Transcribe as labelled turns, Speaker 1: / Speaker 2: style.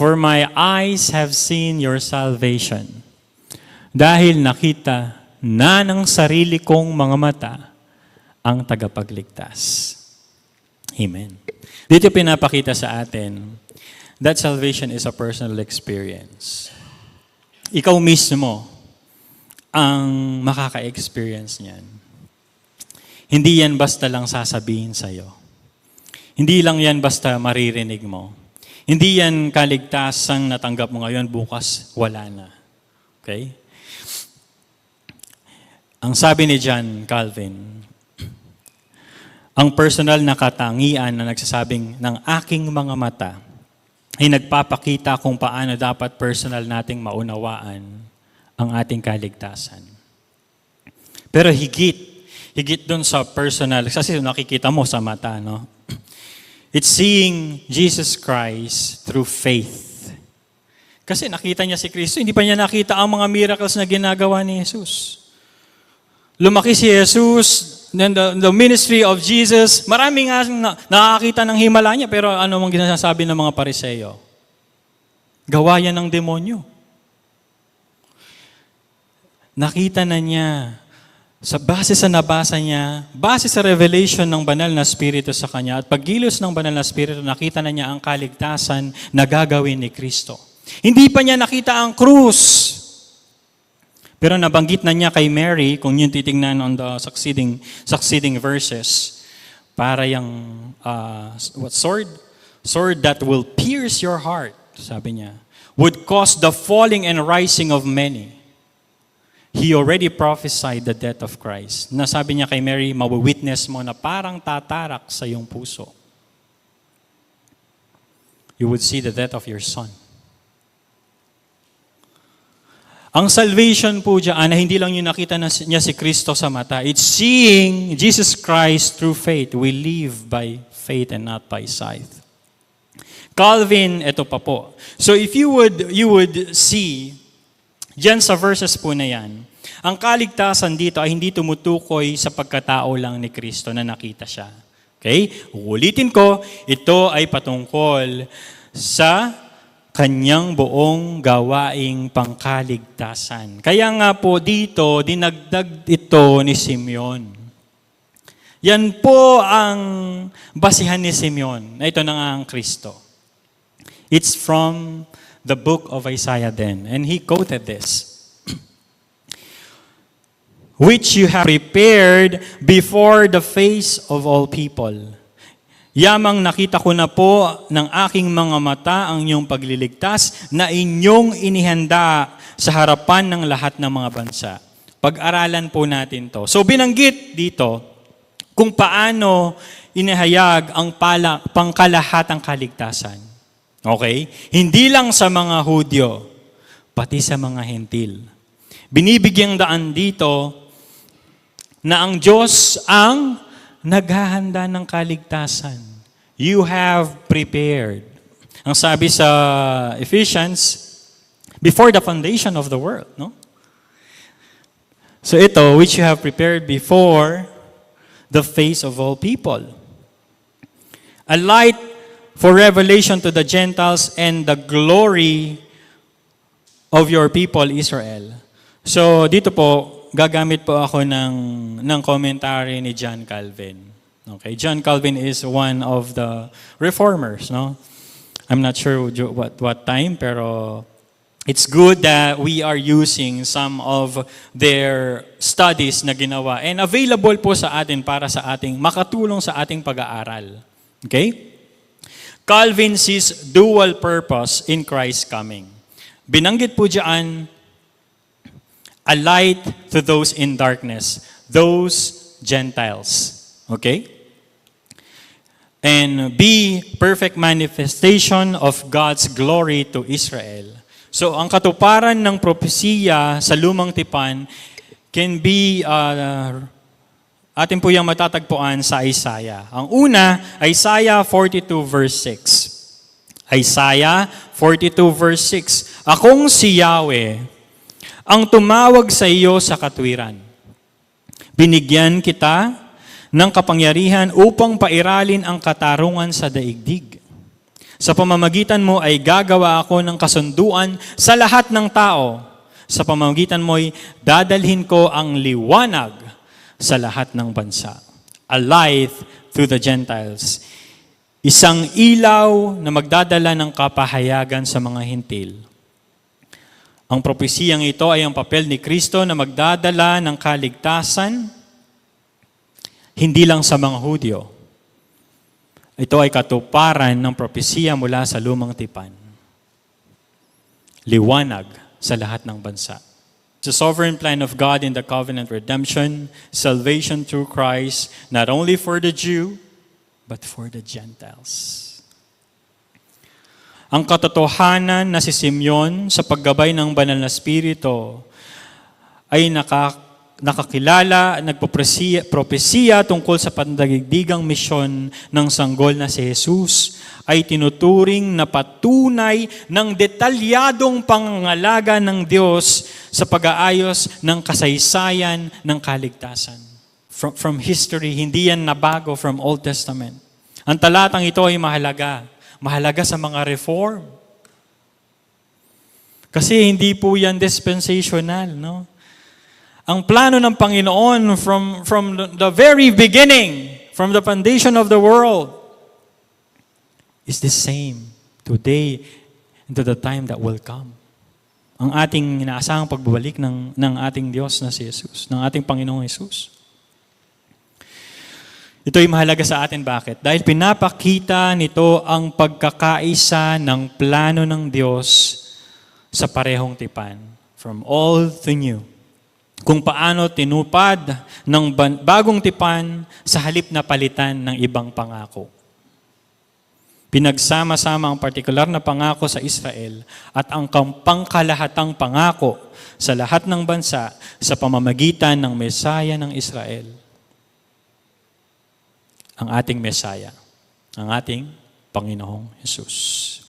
Speaker 1: For my eyes have seen your salvation. Dahil nakita na ng sarili kong mga mata ang tagapagligtas. Amen. Dito pinapakita sa atin that salvation is a personal experience. Ikaw mismo ang makaka-experience niyan. Hindi yan basta lang sasabihin sa'yo. Hindi lang yan basta maririnig mo. Hindi yan kaligtasang natanggap mo ngayon, bukas wala na. Okay? Ang sabi ni John Calvin, ang personal na katangian na nagsasabing ng aking mga mata ay nagpapakita kung paano dapat personal nating maunawaan ang ating kaligtasan. Pero higit dun sa personal, kasi nakikita mo sa mata, no? It's seeing Jesus Christ through faith. Kasi nakita niya si Kristo, hindi pa niya nakita ang mga miracles na ginagawa ni Jesus. Lumaki si Jesus, then the ministry of Jesus, marami nga nakakita ng himala niya, pero ano mang ginasabi ng mga Pariseo? Gawa yan ng demonyo. Nakita na niya, base sa nabasa niya, base sa revelation ng banal na Espiritu sa kanya, at paggilos ng banal na Espiritu, nakita na niya ang kaligtasan na gagawin ni Kristo. Hindi pa niya nakita ang krus. Pero nabanggit na niya kay Mary, kung yun titingnan on the succeeding verses, para yung sword? Sword that will pierce your heart, sabi niya, would cause the falling and rising of many. He already prophesied the death of Christ. Nasabi niya kay Mary, mawawitness mo na parang tatarak sa iyong puso. You would see the death of your son. Ang salvation po dyan, na hindi lang yung nakita niya si Kristo sa mata. It's seeing Jesus Christ through faith. We live by faith and not by sight. Calvin, ito pa po. So if you would see, dyan sa verses po na yan, ang kaligtasan dito ay hindi tumutukoy sa pagkatao lang ni Kristo na nakita siya. Okay? Uulitin ko, ito ay patungkol sa kanyang buong gawaing pangkaligtasan. Kaya nga po dito, dinagdag ito ni Simeon. Yan po ang basihan ni Simeon. Ito na nga ang Kristo. It's from the book of Isaiah then. And he quoted this. Which you have prepared before the face of all people. Yamang nakita ko na po ng aking mga mata ang inyong pagliligtas na inyong inihanda sa harapan ng lahat ng mga bansa. Pag-aralan po natin to. So binanggit dito kung paano inihayag ang pangkalahatang kaligtasan. Okay? Hindi lang sa mga Hudyo, pati sa mga Hentil. Binibigyang daan dito na ang Diyos ang naghahanda ng kaligtasan. You have prepared. Ang sabi sa Ephesians, before the foundation of the world, no? So ito, which you have prepared before the face of all people. A light for revelation to the Gentiles and the glory of your people, Israel. So dito po, gagamit po ako ng commentary ni John Calvin. Okay, John Calvin is one of the reformers, no? I'm not sure what time, pero it's good that we are using some of their studies na ginawa and available po sa atin para sa ating makatulong sa ating pag-aaral. Okay? Calvin sees dual purpose in Christ's coming. Binanggit po diyan, a light to those in darkness, those Gentiles. Okay? And be perfect manifestation of God's glory to Israel. So, ang katuparan ng propesiya sa Lumang Tipan can be, atin po yung matatagpuan sa Isaiah. Ang una, Isaiah 42 verse 6. Isaiah 42 verse 6. Akong si Yahweh, ang tumawag sa iyo sa katwiran. Binigyan kita ng kapangyarihan upang pairalin ang katarungan sa daigdig. Sa pamamagitan mo ay gagawa ako ng kasunduan sa lahat ng tao. Sa pamamagitan mo ay dadalhin ko ang liwanag sa lahat ng bansa. A light to the Gentiles. Isang ilaw na magdadala ng kapahayagan sa mga hintil. Ang propesiyang ito ay ang papel ni Kristo na magdadala ng kaligtasan, hindi lang sa mga Hudyo. Ito ay katuparan ng propesiya mula sa lumang tipan. Liwanag sa lahat ng bansa. The sovereign plan of God in the covenant redemption, salvation through Christ, not only for the Jew, but for the Gentiles. Ang katotohanan na si Simeon sa paggabay ng banal na Espiritu ay nakakilala, nagpropesiya tungkol sa pandaigdigang misyon ng sanggol na si Jesus ay tinuturing na patunay ng detalyadong pangangalaga ng Diyos sa pag-aayos ng kasaysayan ng kaligtasan. From history, hindi yan nabago from Old Testament. Ang talatang ito ay mahalaga. Mahalaga sa mga reform. Kasi hindi po yan dispensational, no? Ang plano ng Panginoon from the very beginning, from the foundation of the world, is the same today into the time that will come. Ang ating inaasahang pagbabalik ng ating Diyos na si Jesus, ng ating Panginoong Jesus. Ito ay mahalaga sa atin. Bakit? Dahil pinapakita nito ang pagkakaisa ng plano ng Diyos sa parehong tipan. From old to new. Kung paano tinupad ng bagong tipan sa halip na palitan ng ibang pangako. Pinagsama-sama ang partikular na pangako sa Israel at ang pangkalahatang pangako sa lahat ng bansa sa pamamagitan ng Mesaya ng Israel. Ang ating Mesaya, ang ating Panginoong Jesus.